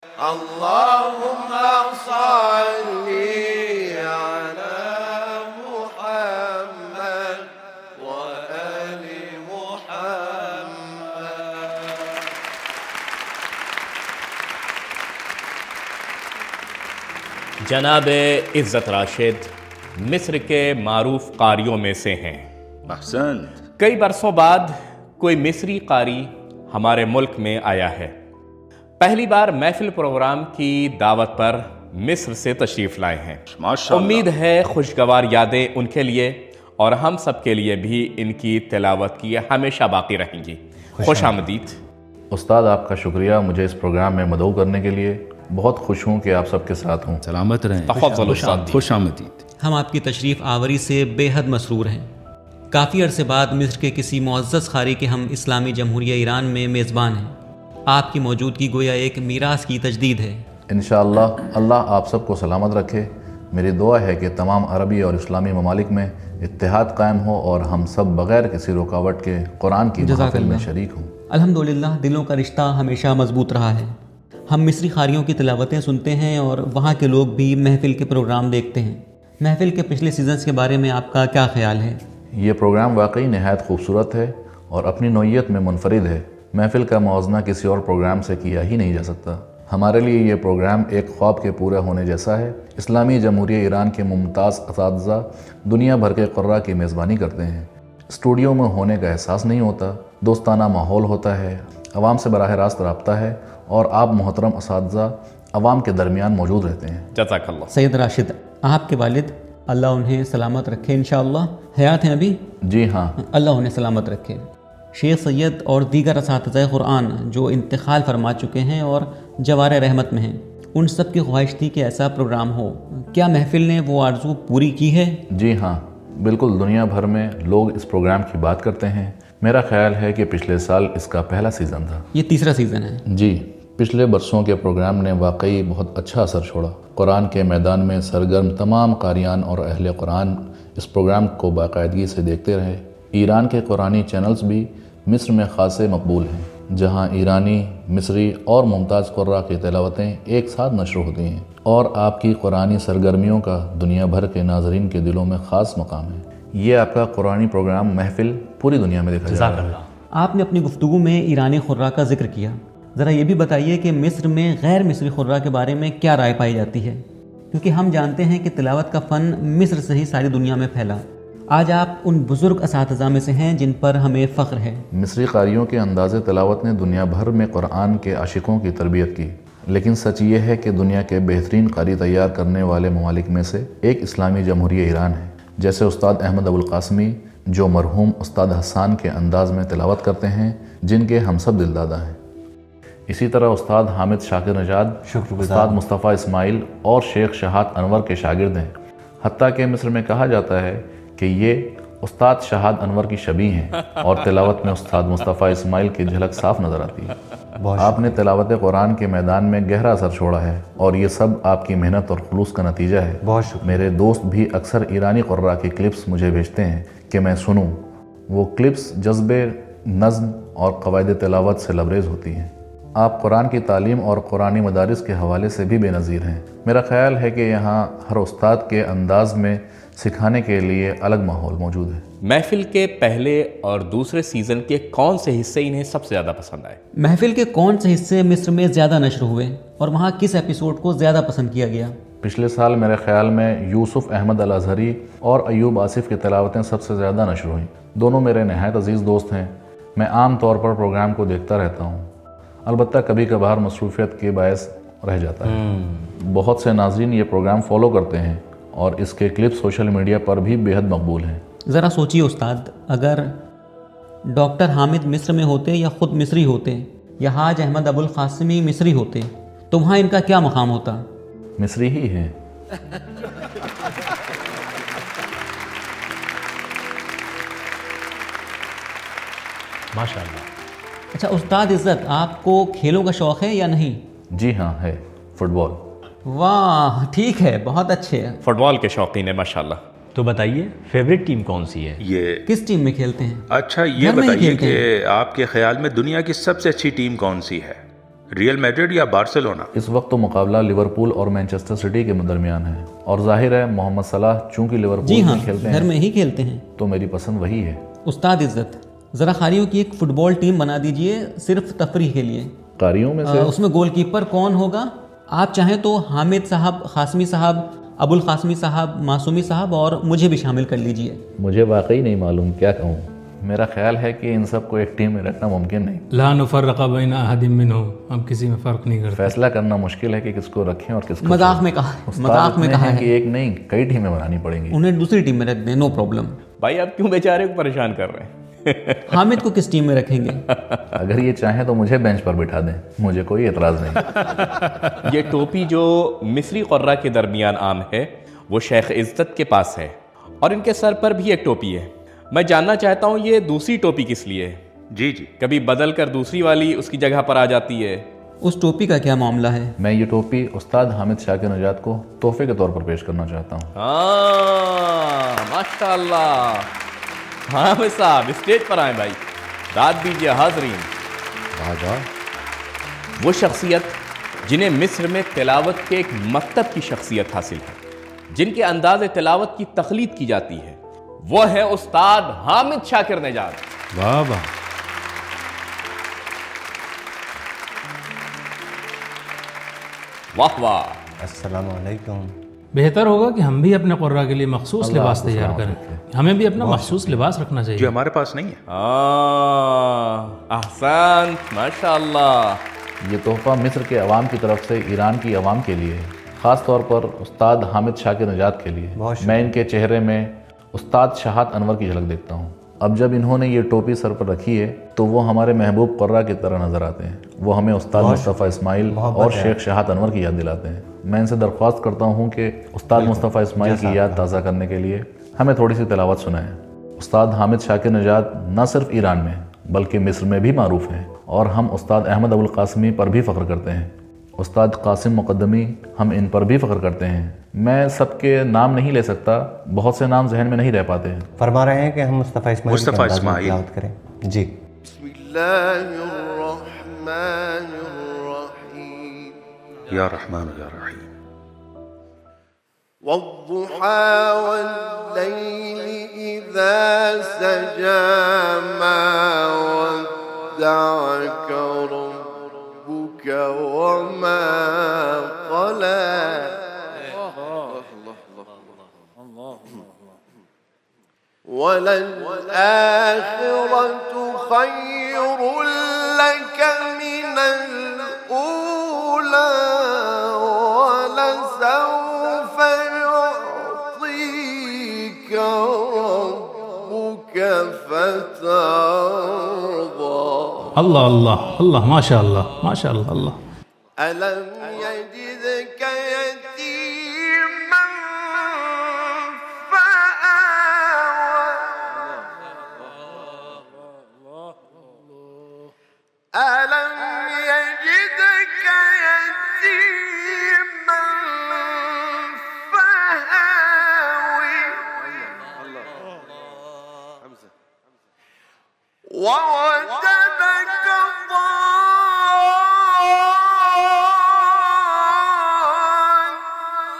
اللهم صل على محمد وآل محمد. جناب عزت راشد مصر کے معروف قاریوں میں سے ہیں. احسنت. کئی برسوں بعد کوئی مصری قاری ہمارے ملک میں آیا ہے. پہلی بار محفل پروگرام کی دعوت پر مصر سے تشریف لائے ہیں. ماشاءاللہ. امید ہے خوشگوار یادیں ان کے لیے اور ہم سب کے لیے بھی ان کی تلاوت کی ہمیشہ باقی رہیں گی. خوش آمدید. استاد آپ کا شکریہ مجھے اس پروگرام میں مدعو کرنے کے لیے. بہت خوش ہوں کہ آپ سب کے ساتھ ہوں. سلامت رہیں. تفضل استاد. خوش آمدید. ہم آپ کی تشریف آوری سے بے حد مسرور ہیں. کافی عرصے بعد مصر کے کسی معزز قاری کے ہم اسلامی جمہوریہ ایران میں میزبان ہیں. آپ کی موجودگی گویا ایک میراث کی تجدید ہے. انشاءاللہ اللہ آپ سب کو سلامت رکھے. میری دعا ہے کہ تمام عربی اور اسلامی ممالک میں اتحاد قائم ہو اور ہم سب بغیر کسی رکاوٹ کے قرآن کی محفل میں شریک ہوں. الحمدللہ دلوں کا رشتہ ہمیشہ مضبوط رہا ہے. ہم مصری قاریوں کی تلاوتیں سنتے ہیں اور وہاں کے لوگ بھی محفل کے پروگرام دیکھتے ہیں. محفل کے پچھلے سیزنز کے بارے میں آپ کا کیا خیال ہے؟ یہ پروگرام واقعی نہایت خوبصورت ہے اور اپنی نوعیت میں منفرد ہے. محفل کا موازنہ کسی اور پروگرام سے کیا ہی نہیں جا سکتا. ہمارے لیے یہ پروگرام ایک خواب کے پورے ہونے جیسا ہے. اسلامی جمہوریہ ایران کے ممتاز اساتذہ دنیا بھر کے قراء کی میزبانی کرتے ہیں. اسٹوڈیو میں ہونے کا احساس نہیں ہوتا. دوستانہ ماحول ہوتا ہے. عوام سے براہ راست رابطہ ہے اور آپ محترم اساتذہ عوام کے درمیان موجود رہتے ہیں. جزاک اللہ. سید راشد آپ کے والد اللہ انہیں سلامت رکھے انشاءاللہ. حیات ہیں ابھی؟ جی ہاں. اللہ انہیں سلامت رکھے. شیخ سید اور دیگر اساتذہ قرآن جو انتقال فرما چکے ہیں اور جوار رحمت میں ہیں، ان سب کی خواہش تھی کہ ایسا پروگرام ہو. کیا محفل نے وہ آرزو پوری کی ہے؟ جی ہاں بالکل. دنیا بھر میں لوگ اس پروگرام کی بات کرتے ہیں. میرا خیال ہے کہ پچھلے سال اس کا پہلا سیزن تھا. یہ تیسرا سیزن ہے. جی پچھلے برسوں کے پروگرام نے واقعی بہت اچھا اثر چھوڑا. قرآن کے میدان میں سرگرم تمام قاریان اور اہل قرآن اس پروگرام کو باقاعدگی سے دیکھتے رہے. ایران کے قرآنی چینلز بھی مصر میں خاصے مقبول ہیں جہاں ایرانی، مصری اور ممتاز قراء کی تلاوتیں ایک ساتھ نشر ہوتی ہیں اور آپ کی قرآنی سرگرمیوں کا دنیا بھر کے ناظرین کے دلوں میں خاص مقام ہے. یہ آپ کا قرآنی پروگرام محفل پوری دنیا میں دیکھا جا رہا ہے. آپ نے اپنی گفتگو میں ایرانی قراء کا ذکر کیا. ذرا یہ بھی بتائیے کہ مصر میں غیر مصری قراء کے بارے میں کیا رائے پائی جاتی ہے، کیونکہ ہم جانتے ہیں کہ تلاوت کا فن مصر سے ہی ساری دنیا میں پھیلا. آج آپ ان بزرگ اساتذہ میں سے ہیں جن پر ہمیں فخر ہے. مصری قاریوں کے انداز تلاوت نے دنیا بھر میں قرآن کے عاشقوں کی تربیت کی. لیکن سچ یہ ہے کہ دنیا کے بہترین قاری تیار کرنے والے ممالک میں سے ایک اسلامی جمہوریہ ایران ہے. جیسے استاد احمد ابوالقاسمی جو مرحوم استاد حسان کے انداز میں تلاوت کرتے ہیں جن کے ہم سب دلدادہ ہیں. اسی طرح استاد حامد شاکر نژاد، استاد مصطفیٰ اسماعیل اور شیخ شہاد انور کے شاگرد ہیں. حتیٰ کہ مصر میں کہا جاتا ہے کہ یہ استاد شہاد انور کی شبیہ ہیں اور تلاوت میں استاد مصطفیٰ اسماعیل کی جھلک صاف نظر آتی ہے. آپ نے تلاوت قرآن کے میدان میں گہرا اثر چھوڑا ہے اور یہ سب آپ کی محنت اور خلوص کا نتیجہ ہے. بہت شکریہ. میرے دوست بھی اکثر ایرانی قراء کی کلپس مجھے بھیجتے ہیں کہ میں سنوں. وہ کلپس جذبے، نظم اور قواعد تلاوت سے لبریز ہوتی ہیں. آپ قرآن کی تعلیم اور قرآنی مدارس کے حوالے سے بھی بے نظیر ہیں. میرا خیال ہے کہ یہاں ہر استاد کے انداز میں سکھانے کے لیے الگ ماحول موجود ہے. محفل کے پہلے اور دوسرے سیزن کے کون سے حصے انہیں سب سے زیادہ پسند آئے؟ محفل کے کون سے حصے مصر میں زیادہ نشر ہوئے اور وہاں کس ایپیسوڈ کو زیادہ پسند کیا گیا؟ پچھلے سال میرے خیال میں یوسف احمد الازہری اور ایوب آصف کی تلاوتیں سب سے زیادہ نشر ہوئیں. دونوں میرے نہایت عزیز دوست ہیں. میں عام طور پر پروگرام کو دیکھتا رہتا ہوں، البتہ کبھی کبھار مصروفیت کے باعث رہ جاتا ہے. بہت سے ناظرین یہ پروگرام فالو کرتے ہیں اور اس کے کلپ سوشل میڈیا پر بھی بے حد مقبول ہیں. ذرا سوچیے استاد، اگر ڈاکٹر حامد مصر میں ہوتے یا خود مصری ہوتے یا حاج احمد ابوالقاسمی مصری ہوتے تو وہاں ان کا کیا مقام ہوتا؟ مصری ہی ہیں. ماشاءاللہ. اچھا استاد عزت، آپ کو کھیلوں کا شوق ہے یا نہیں؟ جی ہاں ہے. فٹ بال. واہ ٹھیک ہے، بہت اچھے ہیں. فٹ بال کے شوقین ہیں ماشاءاللہ. تو بتائیے فیوریٹ ٹیم کون سی ہے؟ یہ کس ٹیم میں کھیلتے ہیں؟ اچھا یہ گھر میں ہی بتائیے کھیلتے کہ آپ کے خیال میں دنیا کی سب سے اچھی ٹیم کون سی ہے؟ ریئل میڈرڈ یا بارسلونا؟ اس وقت تو مقابلہ لیورپول اور مینچسٹر سٹی کے درمیان ہے، اور ظاہر ہے محمد صلاح چونکہ لیورپول جی ہاں، میں کھیلتے گھر ہیں میں ہی کھیلتے ہیں۔ تو میری پسند وہی ہے۔ استاد عزت، ذرا قاریوں کی ایک فٹ بال ٹیم بنا دیجئے صرف تفریح کے لیے۔ قاریوں میں سے اس میں گول کیپر کون ہوگا؟ آپ چاہیں تو حامد صاحب، قاسمی صاحب، ابو القاسمی صاحب، معصومی صاحب اور مجھے بھی شامل کر لیجئے۔ مجھے واقعی نہیں معلوم کیا کہوں۔ میرا خیال ہے کہ ان سب کو ایک ٹیم میں رکھنا ممکن نہیں۔ لا نفرق بین احد منہم، ہم کسی میں فرق نہیں کرتے۔ فیصلہ کرنا مشکل ہے کہ کس کو رکھیں اور کس کو مذاق میں کہا، مذاق میں کہا کہ ہے، ایک نہیں کئی ٹیمیں بنانی پڑیں گی۔ انہیں دوسری ٹیم میں رکھ دیں، نو پرابلم۔ بھائی آپ کیوں بیچارے کو پریشان کر رہے ہیں؟ حامد کو کس ٹیم میں رکھیں گے؟ اگر یہ چاہیں تو مجھے بینچ پر بٹھا دیں، مجھے کوئی اعتراض نہیں۔ یہ ٹوپی جو مصری قرہ کے درمیان عام ہے وہ شیخ عزت کے پاس ہے، اور ان کے سر پر بھی ایک ٹوپی ہے۔ میں جاننا چاہتا ہوں یہ دوسری ٹوپی کس لیے ہے؟ جی جی، کبھی بدل کر دوسری والی اس کی جگہ پر آ جاتی ہے؟ اس ٹوپی کا کیا معاملہ ہے؟ میں یہ ٹوپی استاد حامد شاکر نجات کو تحفے کے طور پر پیش کرنا چاہتا ہوں۔ ماشاء اللہ، حامد صاحب اسٹیج پر آئیں بھائی، داد دیجیے حاضرین۔ وہ شخصیت جنہیں مصر میں تلاوت کے ایک مکتب کی شخصیت حاصل ہے، جن کے انداز تلاوت کی تقلید کی جاتی ہے، وہ ہے استاد حامد شاکر نجات۔ واہ واہ، واہ واہ۔ السلام علیکم۔ بہتر ہوگا کہ ہم بھی اپنے قرہ کے لیے مخصوص لباس تیار کریں، ہمیں بھی اپنا مخصوص لباس رکھنا جو چاہیے۔ ہمارے پاس نہیں ہے۔ احسنت، ماشاء اللہ۔ یہ تحفہ مصر کے عوام کی طرف سے ایران کی عوام کے لیے ہے، خاص طور پر استاد حامد شاکر نجات کے لیے۔ میں ان کے چہرے میں استاد شہاد انور کی جھلک دیکھتا ہوں۔ اب جب انہوں نے یہ ٹوپی سر پر رکھی ہے تو وہ ہمارے محبوب قرہ کی طرح نظر آتے ہیں۔ وہ ہمیں استاد مصطفیٰ اسماعیل اور شیخ شہاد انور کی یاد دلاتے ہیں۔ میں ان سے درخواست کرتا ہوں کہ استاد مصطفیٰ اسماعیل کی یاد تازہ کرنے کے لیے ہمیں تھوڑی سی تلاوت سنائیں۔ استاد حامد شاکر نجات نہ صرف ایران میں بلکہ مصر میں بھی معروف ہیں، اور ہم استاد احمد ابو القاسمی پر بھی فخر کرتے ہیں۔ استاد قاسم مقدمی، ہم ان پر بھی فخر کرتے ہیں۔ میں سب کے نام نہیں لے سکتا، بہت سے نام ذہن میں نہیں رہ پاتے ہیں۔ فرما رہے ہیں کہ ہم مصطفیٰ اسماعیل کے مصطفیٰ انداز میں اسماعیل۔ تلاوت کریں۔ جی۔ بسم اللہ الرحمن الرحیم۔ یا رحمان یا رحیم۔ والضحى والليل إذا سجى ما ودعك ربك وما قلى وللآخرة خير لك من الأولى ولسوف يعطيك ربك فترضى اللہ اللہ اللہ، ماشاء اللہ ماشاء اللہ اللہ۔ ألم يجدك يتيما ألم يجدك يتيما فآوي ووجدك ضالا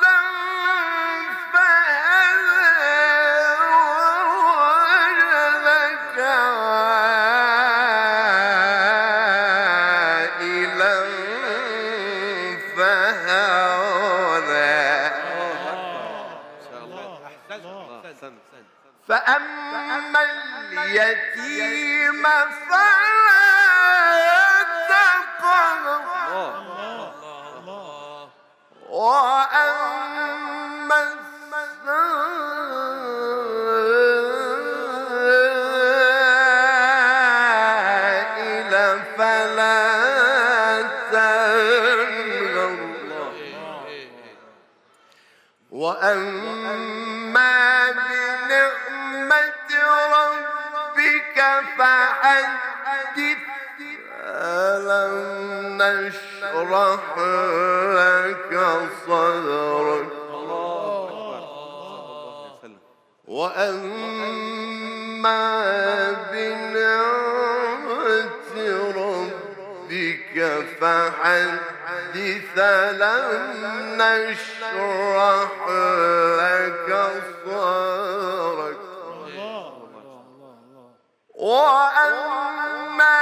فهدى ووجدك عائلا فهدى فأما اليتيم فلا تقهر وأما السائل فلا تنهر وأما بنعمة ربك فحدث ألم نشرح لك صدرك وأما بنعمة ربك فحدث ألم نشرح لك صدرك وأما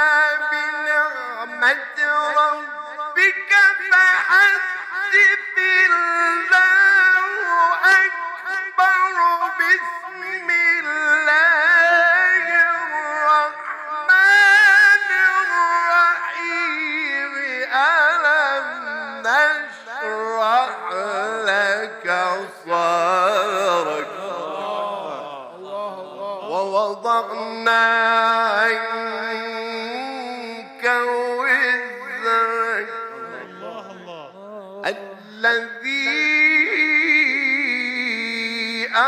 بنعمة ربك فحدث الله أكبر بسم الله الرحمن الرحيم ألم نشرح لك صدرك ووضعنا عنك وزرك الذي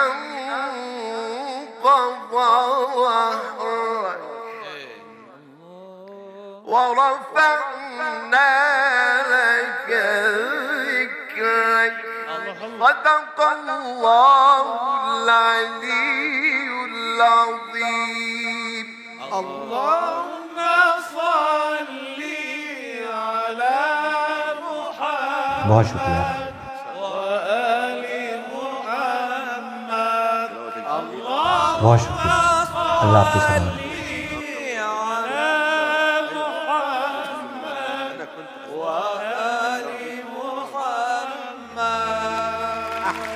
أنقض ظهرك ورفعنا لك ذكرك صدق الله العلي العظيم. اللهم صل على محمد بہت شکریہ. وآل محمد. بہت شکریہ. اللہ آپ کو سلامت.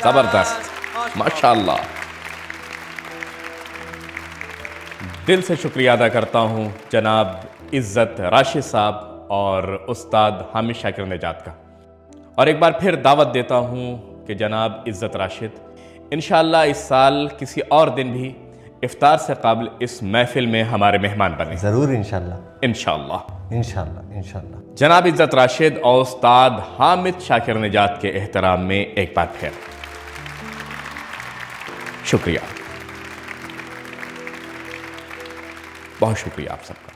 زبردست، ماشاءاللہ. دل سے شکریہ ادا کرتا ہوں جناب عزت راشد صاحب اور استاد حامد شاکر نجات کا. اور ایک بار پھر دعوت دیتا ہوں کہ جناب عزت راشد انشاءاللہ اس سال کسی اور دن بھی افطار سے قبل اس محفل میں ہمارے مہمان بنیں. ضرور انشاءاللہ. انشاءاللہ انشاءاللہ انشاءاللہ. جناب عزت راشد اور استاد حامد شاکر نجات کے احترام میں ایک بار پھر شکریہ. بہت شکریہ آپ سب کا.